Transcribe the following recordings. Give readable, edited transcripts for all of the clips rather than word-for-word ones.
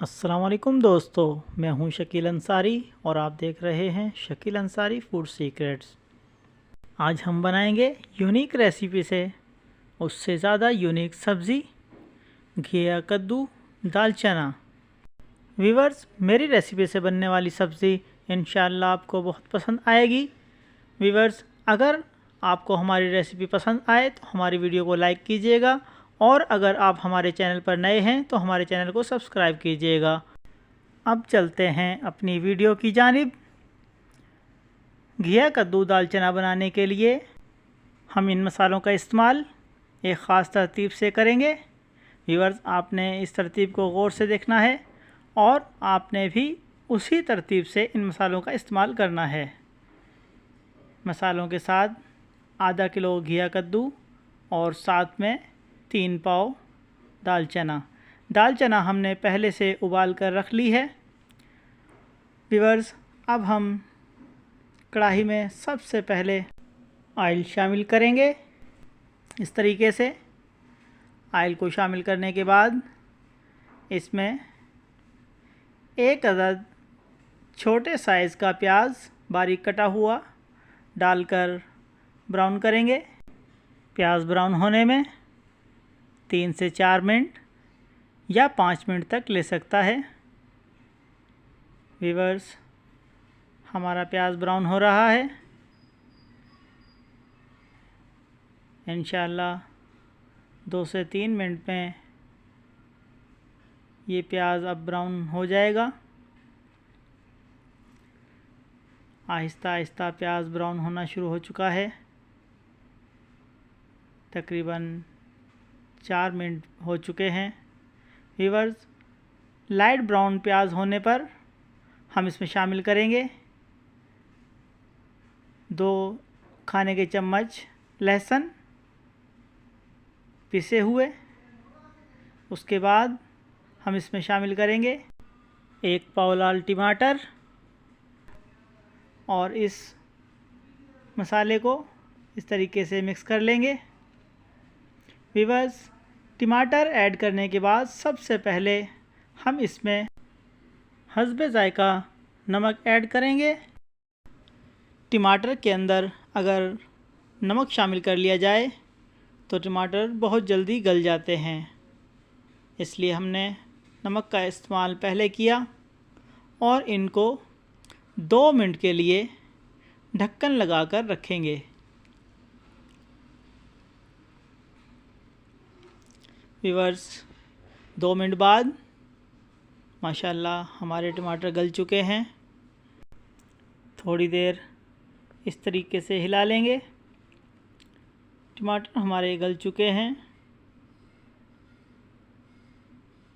अस्सलाम वालेकुम दोस्तों, मैं हूं शकील अंसारी और आप देख रहे हैं शकील अंसारी फूड सीक्रेट्स। आज हम बनाएंगे यूनिक रेसिपी से उससे ज़्यादा यूनिक सब्ज़ी घिया कद्दू दाल चना। व्यूवर्स, मेरी रेसिपी से बनने वाली सब्ज़ी इंशाअल्लाह आपको बहुत पसंद आएगी। व्यूवर्स, अगर आपको हमारी रेसिपी पसंद आए तो हमारी वीडियो को लाइक कीजिएगा और अगर आप हमारे चैनल पर नए हैं तो हमारे चैनल को सब्सक्राइब कीजिएगा। अब चलते हैं अपनी वीडियो की जानिब। घिया कद्दू दाल चना बनाने के लिए हम इन मसालों का इस्तेमाल एक ख़ास तरतीब से करेंगे। व्यूअर्स, आपने इस तरतीब को गौर से देखना है और आपने भी उसी तरतीब से इन मसालों का इस्तेमाल करना है। मसालों के साथ आधा किलो घिया कद्दू और साथ में 3 पाव दाल चना। दाल चना हमने पहले से उबाल कर रख ली है। व्यूअर्स, अब हम कढ़ाई में सबसे पहले ऑयल शामिल करेंगे। इस तरीके से ऑयल को शामिल करने के बाद इसमें एक अदद छोटे साइज़ का प्याज बारीक कटा हुआ डालकर ब्राउन करेंगे। प्याज ब्राउन होने में 3 से 4 मिनट या 5 मिनट तक ले सकता है। व्यूअर्स, हमारा प्याज ब्राउन हो रहा है। इंशाअल्लाह 2 से 3 मिनट में ये प्याज अब ब्राउन हो जाएगा। आहिस्ता आहिस्ता प्याज ब्राउन होना शुरू हो चुका है। तकरीबन 4 मिनट हो चुके हैं। व्यूअर्स, लाइट ब्राउन प्याज होने पर हम इसमें शामिल करेंगे 2 खाने के चम्मच लहसुन पिसे हुए। उसके बाद हम इसमें शामिल करेंगे 1 पाव लाल टमाटर और इस मसाले को इस तरीके से मिक्स कर लेंगे। व्यूअर्स, टमाटर ऐड करने के बाद सबसे पहले हम इसमें हस्बे ज़ायका नमक ऐड करेंगे। टमाटर के अंदर अगर नमक शामिल कर लिया जाए तो टमाटर बहुत जल्दी गल जाते हैं, इसलिए हमने नमक का इस्तेमाल पहले किया और इनको 2 मिनट के लिए ढक्कन लगाकर रखेंगे। व्यूअर्स, 2 मिनट बाद माशाल्लाह हमारे टमाटर गल चुके हैं। थोड़ी देर इस तरीके से हिला लेंगे। टमाटर हमारे गल चुके हैं।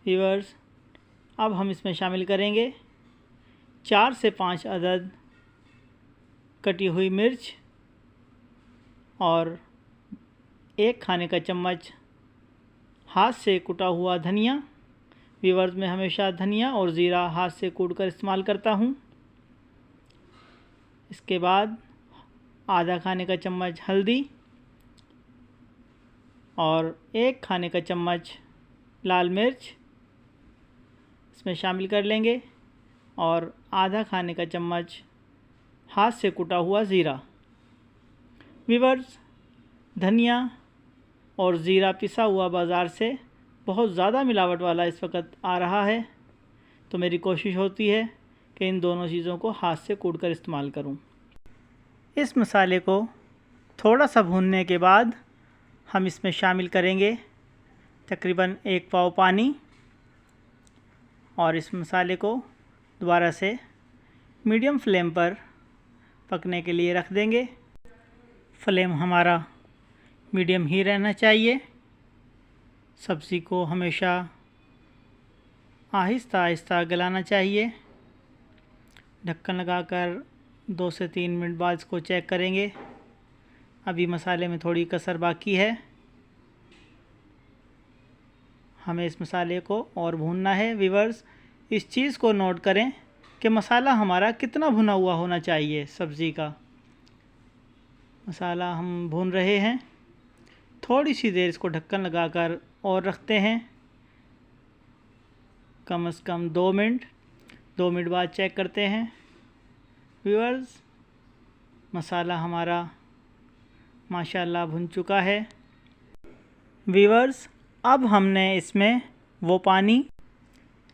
व्यूअर्स, अब हम इसमें शामिल करेंगे 4 से 5 अदद कटी हुई मिर्च और 1 खाने का चम्मच हाथ से कुटा हुआ धनिया। व्यूअर्स, मैं हमेशा धनिया और ज़ीरा हाथ से कूट कर इस्तेमाल करता हूँ। इसके बाद आधा खाने का चम्मच हल्दी और 1 खाने का चम्मच लाल मिर्च इसमें शामिल कर लेंगे और आधा खाने का चम्मच हाथ से कुटा हुआ ज़ीरा। व्यूअर्स, धनिया और ज़ीरा पिसा हुआ बाज़ार से बहुत ज़्यादा मिलावट वाला इस वक्त आ रहा है, तो मेरी कोशिश होती है कि इन दोनों चीज़ों को हाथ से कूट कर इस्तेमाल करूं। इस मसाले को थोड़ा सा भूनने के बाद हम इसमें शामिल करेंगे तकरीबन 1 पाव पानी और इस मसाले को दोबारा से मीडियम फ्लेम पर पकने के लिए रख देंगे। फ्लेम हमारा मीडियम ही रहना चाहिए। सब्ज़ी को हमेशा आहिस्ता आहिस्ता गलाना चाहिए। ढक्कन लगाकर 2 से 3 मिनट बाद इसको चेक करेंगे। अभी मसाले में थोड़ी कसर बाकी है। हमें इस मसाले को और भूनना है। व्यूअर्स, इस चीज़ को नोट करें कि मसाला हमारा कितना भुना हुआ होना चाहिए। सब्ज़ी का मसाला हम भून रहे हैं। थोड़ी सी देर इसको ढक्कन लगाकर और रखते हैं। कम से कम 2 मिनट। 2 मिनट बाद चेक करते हैं व्यूअर्स, मसाला हमारा माशाल्लाह भुन चुका है। व्यूअर्स, अब हमने इसमें वो पानी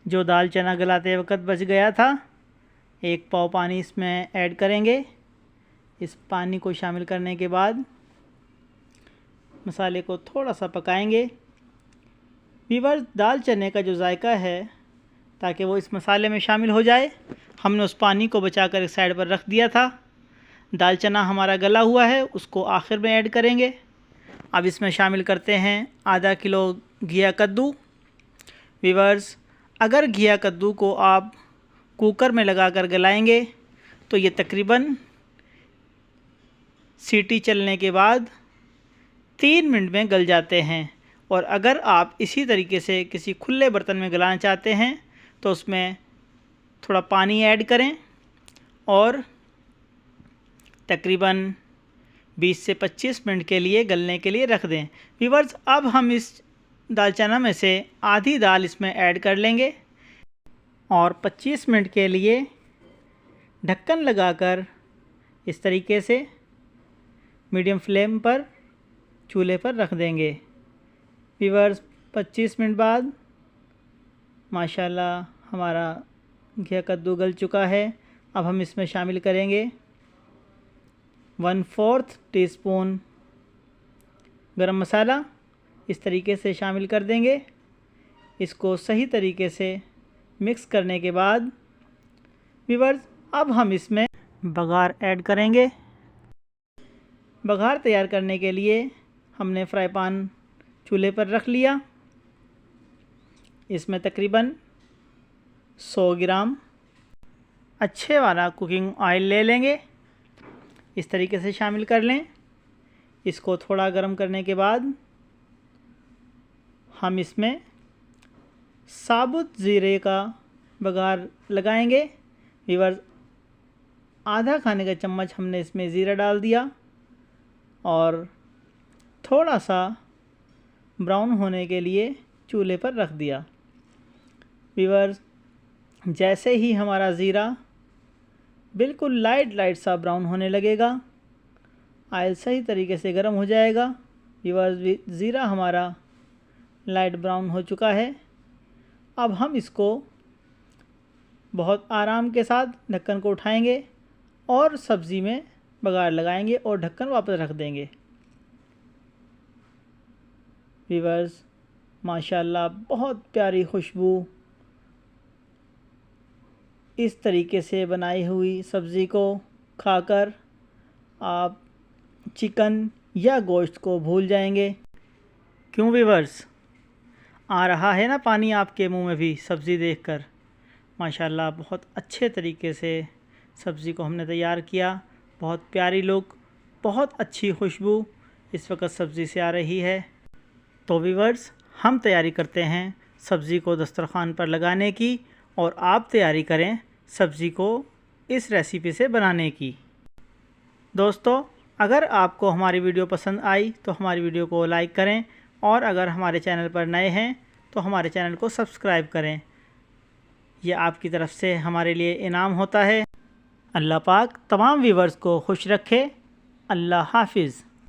जो दाल चना गलाते वक्त बच गया था, 1 पाव पानी इसमें ऐड करेंगे। इस पानी को शामिल करने के बाद मसाले को थोड़ा सा पकाएंगे। व्यूअर्स, दाल चने का जो जायका है, ताकि वो इस मसाले में शामिल हो जाए, हमने उस पानी को बचाकर एक साइड पर रख दिया था। दाल चना हमारा गला हुआ है, उसको आखिर में ऐड करेंगे। अब इसमें शामिल करते हैं आधा किलो घिया कद्दू। व्यूअर्स, अगर घिया कद्दू को आप कुकर में लगाकर गलाएंगे तो ये तकरीबन सीटी चलने के बाद 3 मिनट में गल जाते हैं। और अगर आप इसी तरीके से किसी खुले बर्तन में गलाना चाहते हैं तो उसमें थोड़ा पानी ऐड करें और तकरीबन 20 से 25 मिनट के लिए गलने के लिए रख दें। व्यूअर्स, अब हम इस दाल चना में से आधी दाल इसमें ऐड कर लेंगे और 25 मिनट के लिए ढक्कन लगाकर इस तरीके से मीडियम फ्लेम पर चूल्हे पर रख देंगे। व्यूअर्स, 25 मिनट बाद माशाल्लाह हमारा घिया कद्दू गल चुका है। अब हम इसमें शामिल करेंगे 1/4 टीस्पून गरम मसाला। इस तरीके से शामिल कर देंगे। इसको सही तरीके से मिक्स करने के बाद व्यूअर्स, अब हम इसमें बघार ऐड करेंगे। बघार तैयार करने के लिए हमने फ्राई पैन चूल्हे पर रख लिया। इसमें तकरीबन 100 ग्राम अच्छे वाला कुकिंग ऑयल ले लेंगे। इस तरीके से शामिल कर लें। इसको थोड़ा गर्म करने के बाद हम इसमें साबुत ज़ीरे का बघार लगाएंगे। व्यूअर्स, आधा खाने का चम्मच हमने इसमें ज़ीरा डाल दिया और थोड़ा सा ब्राउन होने के लिए चूल्हे पर रख दिया। व्यूअर्स, जैसे ही हमारा ज़ीरा बिल्कुल लाइट सा ब्राउन होने लगेगा, ऑयल सही तरीके से गर्म हो जाएगा। व्यूअर्स, ज़ीरा हमारा लाइट ब्राउन हो चुका है। अब हम इसको बहुत आराम के साथ ढक्कन को उठाएंगे और सब्ज़ी में बघार लगाएंगे और ढक्कन वापस रख देंगे। व्यूअर्स, माशाल्लाह बहुत प्यारी खुशबू इस तरीके से बनाई हुई सब्ज़ी को खाकर आप चिकन या गोश्त को भूल जाएंगे। क्यों व्यूअर्स, आ रहा है ना पानी आपके मुंह में भी सब्ज़ी देखकर। माशाल्लाह बहुत अच्छे तरीके से सब्ज़ी को हमने तैयार किया। बहुत प्यारी लुक, बहुत अच्छी खुशबू इस वक्त सब्ज़ी से आ रही है। तो व्यूअर्स, हम तैयारी करते हैं सब्ज़ी को दस्तरखान पर लगाने की और आप तैयारी करें सब्ज़ी को इस रेसिपी से बनाने की। दोस्तों, अगर आपको हमारी वीडियो पसंद आई तो हमारी वीडियो को लाइक करें और अगर हमारे चैनल पर नए हैं तो हमारे चैनल को सब्सक्राइब करें। यह आपकी तरफ से हमारे लिए इनाम होता है। अल्लाह पाक तमाम व्यूअर्स को खुश रखे। अल्लाह हाफिज़।